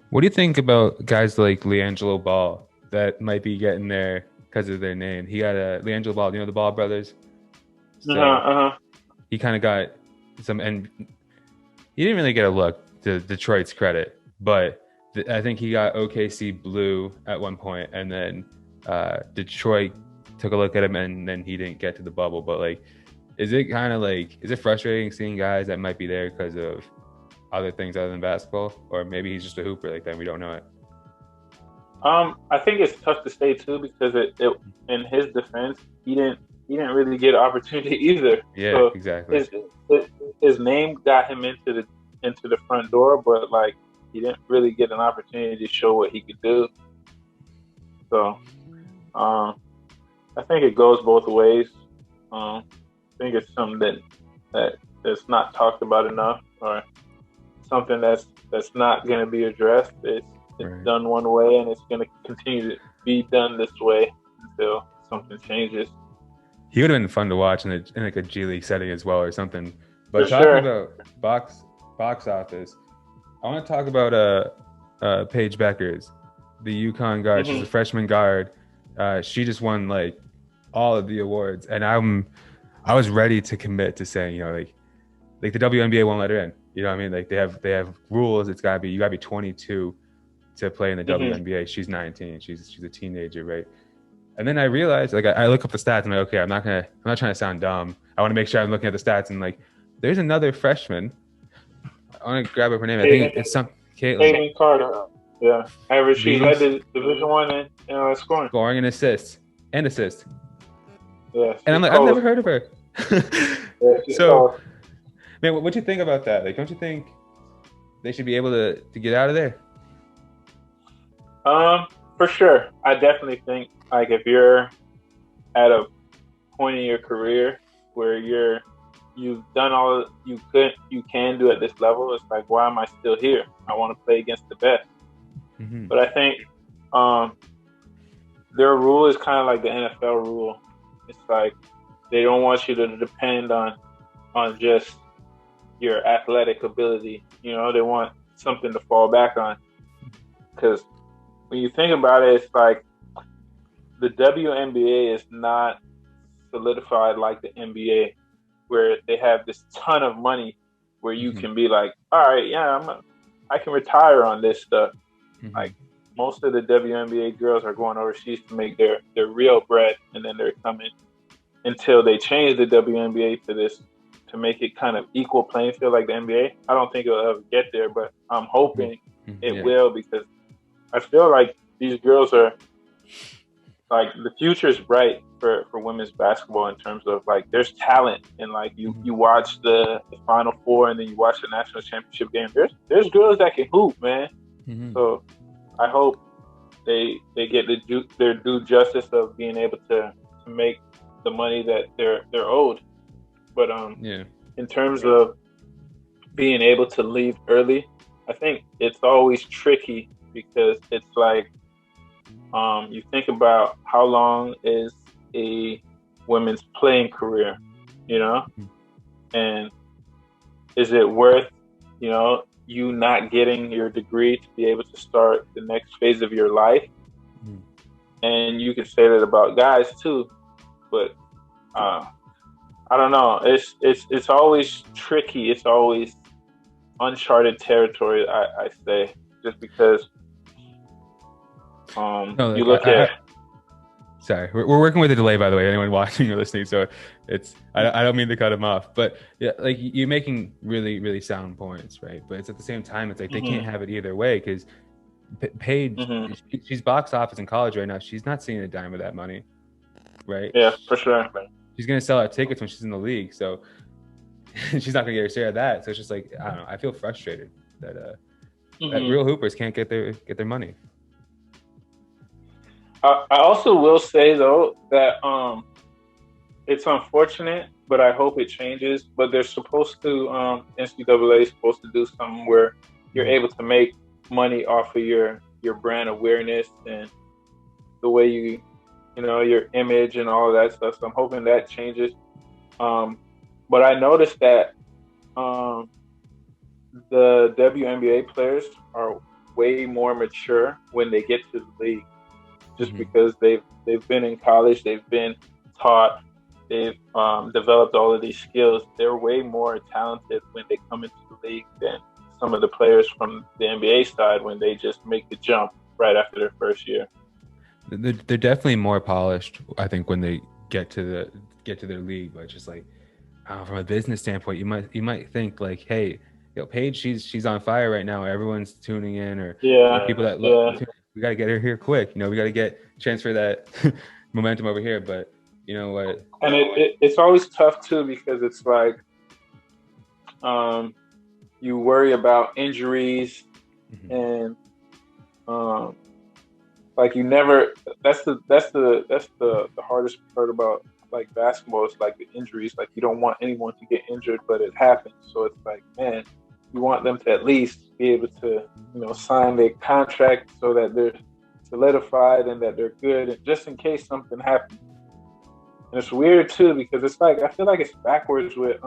What do you think about guys like LiAngelo Ball that might be getting there because of their name? He got LiAngelo Ball, the Ball brothers. So he kind of got some, and he didn't really get a look, to Detroit's credit, but I think he got OKC blue at one point, and then Detroit took a look at him, and then he didn't get to the bubble. But like, is it frustrating seeing guys that might be there because of other things other than basketball, or maybe he's just a hooper like that? We don't know it. I think it's tough to say too, because it in his defense, he didn't really get an opportunity either. Yeah, so exactly. His name got him into the front door, but like he didn't really get an opportunity to show what he could do. So I think it goes both ways. I think it's something that's not talked about enough, or something that's not going to be addressed. It's right. Done one way, and it's going to continue to be done this way until something changes. He would have been fun to watch in like a G League setting as well, or something. But talking about box office, I want to talk about Paige Bueckers, the UConn guard. She's a freshman guard. She just won like all of the awards, and I was ready to commit to saying, you know, like the WNBA won't let her in. You know what I mean? Like they have rules. You gotta be 22 to play in the WNBA. She's 19. She's a teenager, right? And then I realized, like, I look up the stats. I'm like, okay, I'm not trying to sound dumb. I want to make sure I'm looking at the stats. And like, there's another freshman. I want to grab up her name. I think it's some Caitlin. Caitlin Carter. Yeah, average. She led the Division One in scoring and assists. Yeah, and I'm like, I've never heard of her. Yeah, so, man, what you think about that? Like, don't you think they should be able to get out of there? For sure. I definitely think, like, if you're at a point in your career where you've done all you can do at this level, it's like, why am I still here? I want to play against the best. Mm-hmm. But I think their rule is kind of like the NFL rule. It's like they don't want you to depend on just your athletic ability. You know, they want something to fall back on. Because when you think about it, it's like the WNBA is not solidified like the NBA, where they have this ton of money where you can be like, all right, yeah, I can retire on this stuff. Like, most of the WNBA girls are going overseas to make their real bread, and then they're coming until they change the WNBA to make it kind of equal playing field like the NBA. I don't think it'll ever get there, but I'm hoping it will, because I feel like these girls are, like, the future is bright for women's basketball in terms of, like, there's talent, and like you watch the Final Four and then you watch the national championship game. There's girls that can hoop, man. So I hope they get their due justice of being able to make the money that they're owed. But in terms of being able to leave early, I think it's always tricky, because it's like you think about how long is a women's playing career, you know, and is it worth, you know, you not getting your degree to be able to start the next phase of your life? And you can say that about guys too, but I don't know. It's always tricky. It's always uncharted territory, I say, just because you look at. Sorry, we're working with a delay, by the way. Anyone watching or listening, so I don't mean to cut him off, but yeah, like, you're making really, really sound points, right? But it's at the same time, it's like they can't have it either way, because Paige, she's box office in college right now. She's not seeing a dime of that money, right? Yeah, for sure. She's gonna sell out tickets when she's in the league, so she's not gonna get her share of that. So it's just like, I don't know. I feel frustrated that that real hoopers can't get their money. I also will say, though, that it's unfortunate, but I hope it changes. But they're supposed to, NCAA is supposed to do something where you're able to make money off of your brand awareness and the way you know, your image and all of that stuff. So I'm hoping that changes. But I noticed that the WNBA players are way more mature when they get to the league. Just because they've been in college, they've been taught, they've developed all of these skills. They're way more talented when they come into the league than some of the players from the NBA side when they just make the jump right after their first year. They're definitely more polished, I think, when they get to their league. But just like, from a business standpoint, you might think like, hey, Paige, she's on fire right now. Everyone's tuning in, or people that look. We got to get her here quick. You know, we got to transfer that momentum over here. But you know what? And it's always tough too, because it's like you worry about injuries and like you never. That's the hardest part about, like, basketball. Is like the injuries. Like, you don't want anyone to get injured, but it happens. So it's like, man, you want them to at least be able to, you know, sign their contract so that they're solidified and that they're good, and just in case something happens. And it's weird too, because it's like, I feel like it's backwards with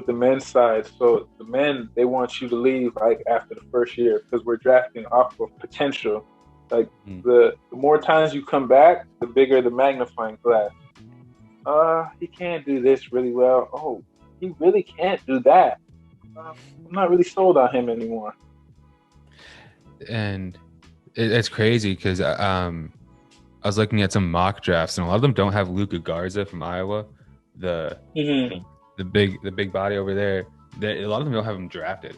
the men's side. So the men, they want you to leave like after the first year, because we're drafting off of potential. Like the more times you come back, the bigger the magnifying glass. He can't do this really well. Oh, he really can't do that. I'm not really sold on him anymore. And it's crazy because I was looking at some mock drafts, and a lot of them don't have Luka Garza from Iowa, the big body over there. A lot of them don't have him drafted.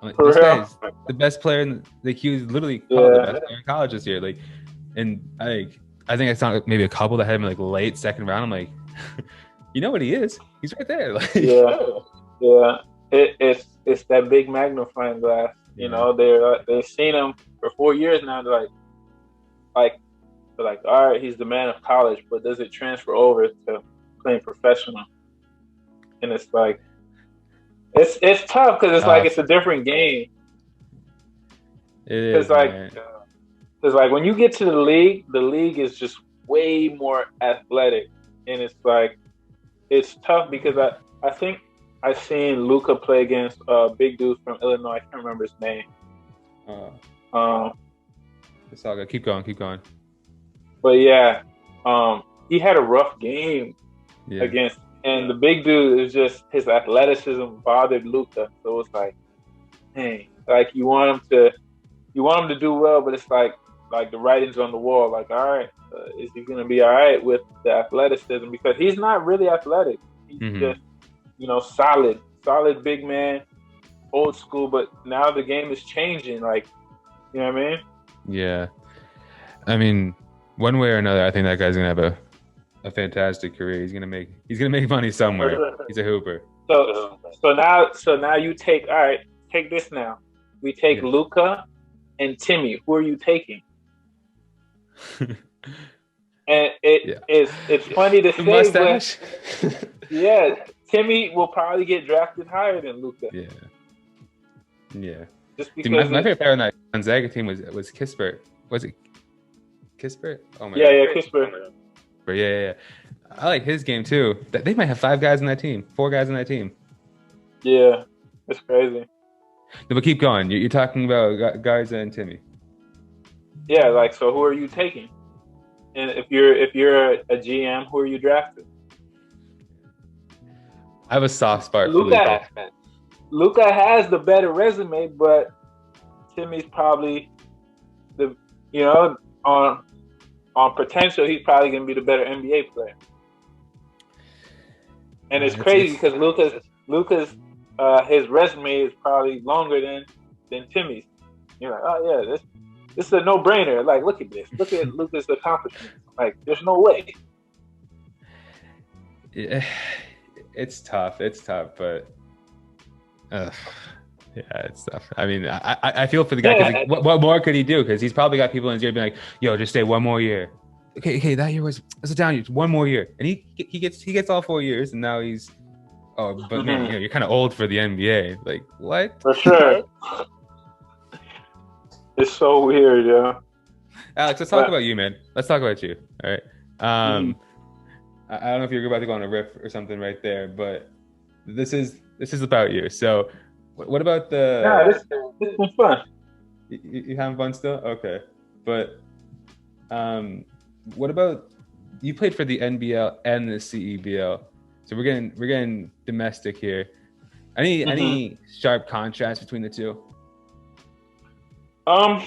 Like, this guy's the best player in he was literally called the best player in college this year. Like, and I think I saw maybe a couple that had him like late second round. I'm like, you know what he is? He's right there. Like, yeah. It's that big magnifying glass. You know, they've seen him for 4 years now. They're like, all right, he's the man of college, but does it transfer over to playing professional? And it's like, it's tough because it's like it's a different game. It is. Because like when you get to the league is just way more athletic, and it's like it's tough because I think I've seen Luka play against a big dude from Illinois. I can't remember his name. It's all good. Keep going. But yeah, he had a rough game against, and the big dude is just his athleticism bothered Luka. So it's like, dang, like you want him to do well, but it's like the writing's on the wall. Like, all right, is he going to be all right with the athleticism? Because he's not really athletic. He's just, solid big man, old school. But now the game is changing. Like, you know what I mean? Yeah, I mean, one way or another, I think that guy's gonna have a fantastic career. He's gonna make money somewhere. He's a hooper. So now you take this now. We take Luka and Timmy. Who are you taking? And it's funny to say, mustache. But Timmy will probably get drafted higher than Luka. Yeah. Just because my favorite player on that Gonzaga team was Kispert. Was it Kispert? Oh my God. Yeah, Kispert. Yeah. I like his game too. They might have 4 guys on that team. Yeah, it's crazy. No, but keep going. You're talking about Garza and Timmy. Yeah, like, so who are you taking? And if you're a GM, who are you drafting? I have a soft spot for Luka. Luka has the better resume, but Timmy's probably on potential, he's probably going to be the better NBA player. And it's crazy because Luka's his resume is probably longer than Timmy's. You're like, oh yeah, this is a no-brainer. Like, look at this. Look at Luka's accomplishments. Like, there's no way. Yeah, it's tough, but it's tough. I mean, I feel for the guy. Like, what more could he do? Because he's probably got people in his ear being like, "Yo, just stay one more year." Okay, that year was a down year. One more year, and he gets all 4 years, and now he's man, you're kind of old for the NBA. Like, what? For sure. It's so weird, yeah. Alex, let's talk about you, man. Let's talk about you. All right. I don't know if you're about to go on a riff or something right there, but this is about you. So, what about the? Yeah, this is fun. You having fun still? Okay, but what about you? Played for the NBL and the CEBL, so we're getting domestic here. Any sharp contrast between the two? The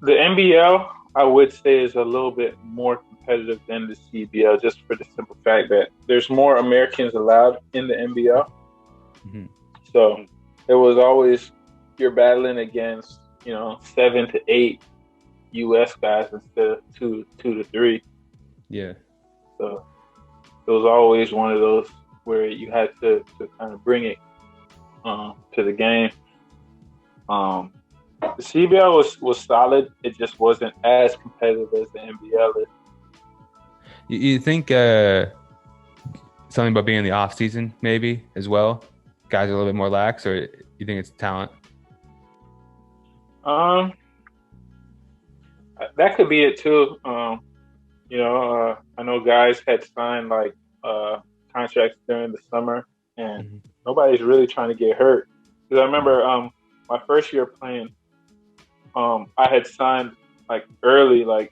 NBL, I would say, is a little bit more competitive than the CEBL, just for the simple fact that there's more Americans allowed in the NBL. So it was always you're battling against 7 to 8 U.S. guys instead of 2 to 3. Yeah. So it was always one of those where you had to kind of bring it to the game. The CBL was solid. It just wasn't as competitive as the NBL is. You think something about being in the off season maybe as well? Guys are a little bit more lax, or you think it's talent? That could be it too. I know guys had signed like contracts during the summer, and nobody's really trying to get hurt. Because I remember my first year playing, I had signed like early, like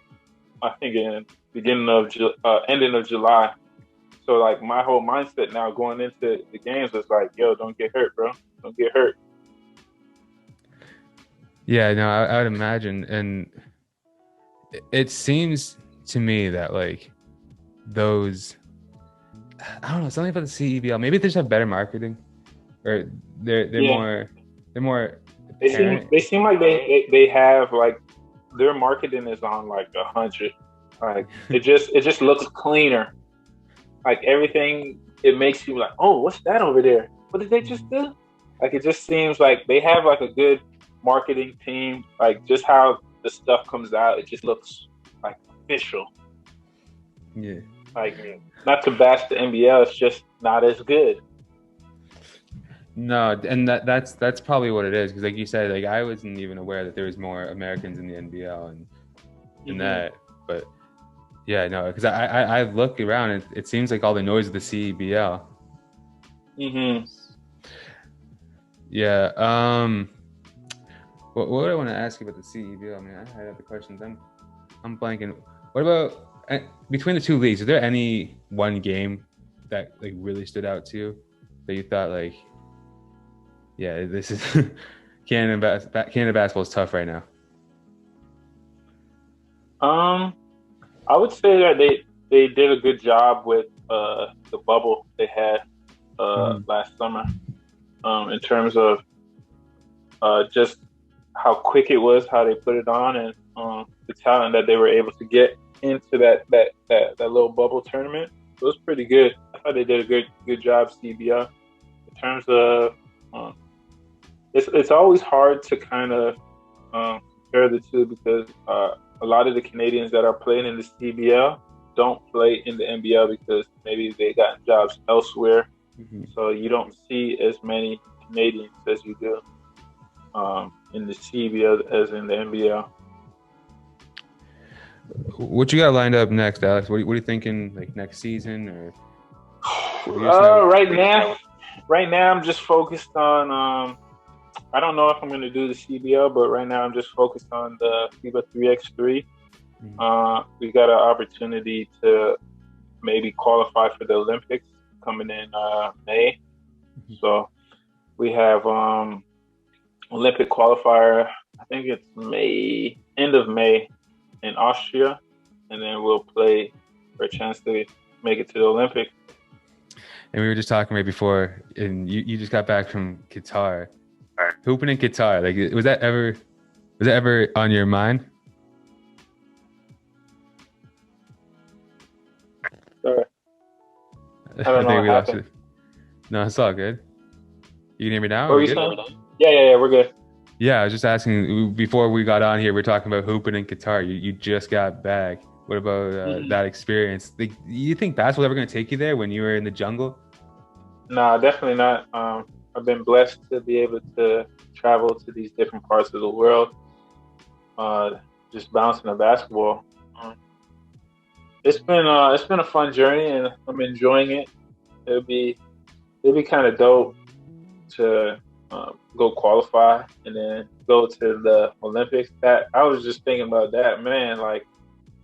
I think in ending of July. So like my whole mindset now going into the games is like, yo, don't get hurt, bro. Don't get hurt. Yeah, no, I would imagine. And it seems to me that like those, I don't know, something about the CEBL. Maybe they just have better marketing, or they're Yeah. more They apparent. seem like they have like their marketing is on like 100. Like it just looks cleaner. Like everything, it makes you like, oh, what's that over there? What did they just do? Like it just seems like they have like a good marketing team. Like just how the stuff comes out, it just looks like official. Yeah. Like not to bash the NBL, it's just not as good. No, and that's probably what it is, because like you said, like I wasn't even aware that there was more Americans in the NBL and that, but yeah, no, because I look around and it seems like all the noise of the CEBL. Mm-hmm. Yeah. What do I want to ask you about the CEBL? I mean, I had other questions. I'm blanking. What about between the two leagues? Is there any one game that like really stood out to you that you thought like, yeah, this is Canada basketball is tough right now? I would say that they did a good job with the bubble they had last summer. In terms of just how quick it was, how they put it on, and the talent that they were able to get into that little bubble tournament. It was pretty good. I thought they did a good job, CBL. In terms of it's always hard to kind of compare the two because a lot of the Canadians that are playing in the CBL don't play in the NBL because maybe they got jobs elsewhere. Mm-hmm. So you don't see as many Canadians as you do in the CEBL as in the NBL. What you got lined up next, Alex? What are you thinking, like next season or? Right now I'm just focused on. I don't know if I'm going to do the CBL, but right now I'm just focused on the FIBA 3x3. Mm-hmm. We got an opportunity to maybe qualify for the Olympics coming in May. Mm-hmm. So we have Olympic qualifier. I think it's end of May in Austria, and then we'll play for a chance to make it to the Olympics. And we were just talking right before, and you just got back from Qatar. Hooping in Qatar, like was that ever on your mind? Sorry. I don't know what happened. No, it's all good. You can hear me now? What are you saying? Yeah, we're good. Yeah, I was just asking, before we got on here, we were talking about hooping in Qatar. You just got back. What about that experience? Like, you think basketball ever going to take you there when you were in the jungle? No, definitely not. I've been blessed to be able to travel to these different parts of the world, just bouncing a basketball. It's been a fun journey, and I'm enjoying it. It'd be kind of dope to go qualify and then go to the Olympics. That I was just thinking about that, man. Like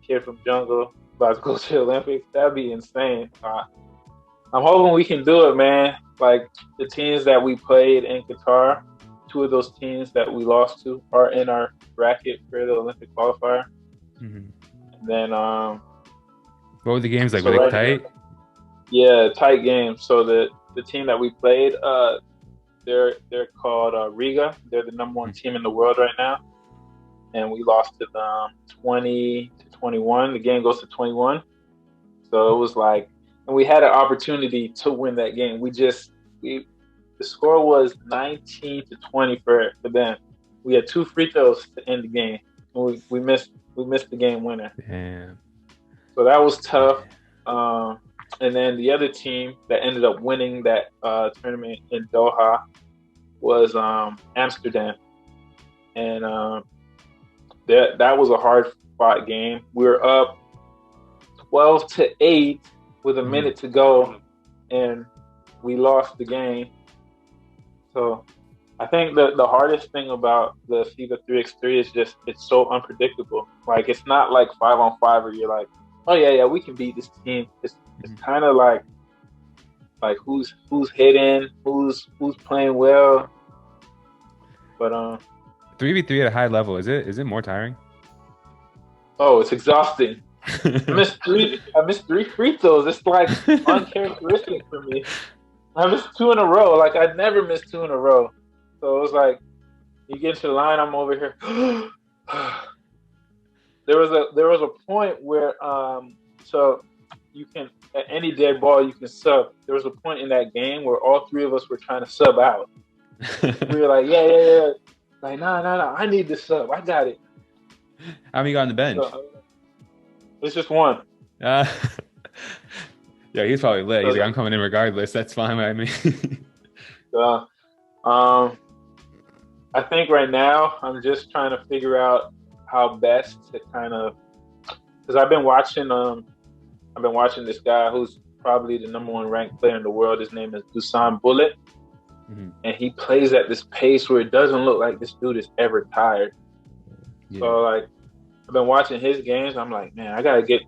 kid from jungle about to go to the Olympics. That'd be insane. I'm hoping we can do it, man. Like the teams that we played in Qatar, 2 of those teams that we lost to are in our bracket for the Olympic qualifier. Mm-hmm. And then, what were the games like? Were they tight? Yeah, tight games. So the team that we played, they're called Riga. They're the number 1 team in the world right now, and we lost to them 20-21. The game goes to 21. So it was like. And we had an opportunity to win that game. The score was 19-20 for them. We had 2 free throws to end the game. We missed the game winner. Damn. So that was tough. And then the other team that ended up winning that tournament in Doha was Amsterdam, and that was a hard fought game. We were up 12-8. With a minute to go, and we lost the game. So I think the hardest thing about the FIBA 3x3 is just it's so unpredictable. Like it's not like 5-on-5 where you're like, oh yeah, we can beat this team. It's kind of like who's hitting, who's playing well. But 3v3 at a high level, is it more tiring? Oh, it's exhausting. I missed three free throws. It's like uncharacteristic for me. I missed 2 in a row. Like I'd never missed 2 in a row. So it was like you get to the line, I'm over here. There was a point where so you can at any dead ball you can sub. There was a point in that game where all 3 of us were trying to sub out. We were like, yeah. Like, no, I need this sub. I got it. How many got on the bench? So, it's just 1. Yeah, he's probably lit. He's like, I'm coming in regardless. That's fine by me. I think right now I'm just trying to figure out how best to kind of, because I've been watching this guy who's probably the number 1 ranked player in the world. His name is Dusan Bullet, and he plays at this pace where it doesn't look like this dude is ever tired. Yeah. So like I've been watching his games. I'm like, man, I gotta get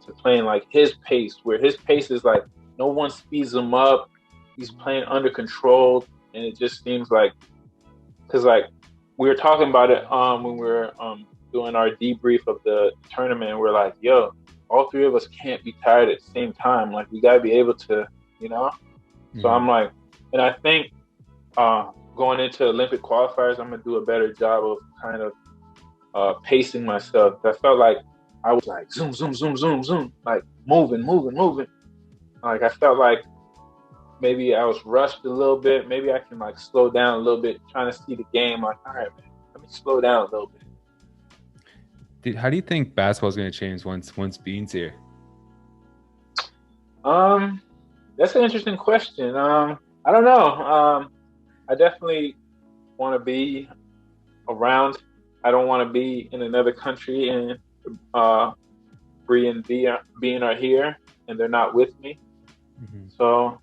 to playing like his pace, where his pace is like no one speeds him up. He's playing under control, and it just seems like, because like we were talking about it when we were doing our debrief of the tournament, and we're like, yo, all 3 of us can't be tired at the same time. Like we gotta be able to, you know. Mm-hmm. So I'm like, and I think going into Olympic qualifiers, I'm gonna do a better job of kind of pacing myself. I felt like I was like zoom, like moving. Like I felt like maybe I was rushed a little bit. Maybe I can like slow down a little bit, trying to see the game. Like, all right, man, let me slow down a little bit. Dude, how do you think basketball is going to change once Bean's here? That's an interesting question. I don't know. I definitely want to be around. I don't want to be in another country and Bree and Bean are here and they're not with me. Mm-hmm. So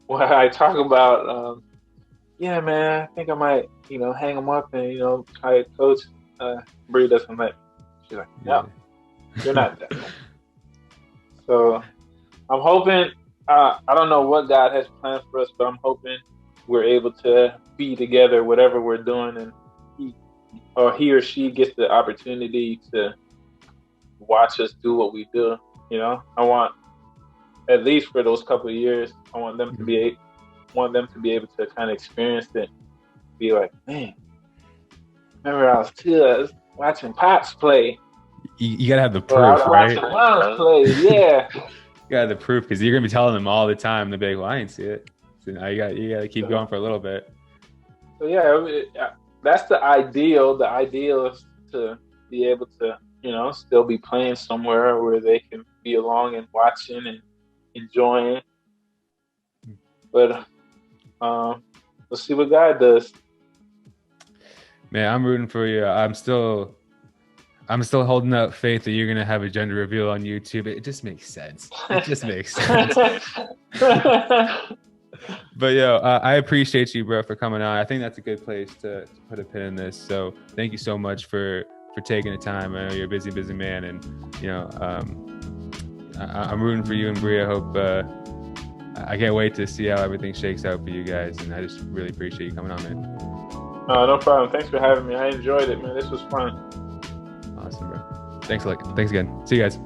when I talk about, yeah, man, I think I might, hang them up and, try to coach. Bree doesn't let. She's like, no, you're not that. So I'm hoping, I don't know what God has planned for us, but I'm hoping we're able to be together, whatever we're doing, and he or she gets the opportunity to watch us do what we do. I want, at least for those couple of years, I want them to be able to kind of experience it, be like, man, remember I was watching Pops play. You gotta have the proof, right? Watching Moms play, yeah. You gotta have the proof, because you're gonna be telling them all the time. They'll be like, well, I didn't see it. So now you gotta keep going for a little bit. So yeah, that's the ideal. The ideal is to be able to, still be playing somewhere where they can be along and watching and enjoying. But let's see what God does. Man, I'm rooting for you. I'm still holding out faith that you're gonna have a gender reveal on YouTube. It just makes sense. It just makes sense. But I appreciate you, bro, for coming on. I think that's a good place to put a pin in this. So thank you so much for taking the time. I know you're a busy man, and I'm rooting for you and Bria. I hope I can't wait to see how everything shakes out for you guys, and I just really appreciate you coming on, man. No problem. Thanks for having me. I enjoyed it, man. This was fun. Awesome, bro. Thanks again. See you guys.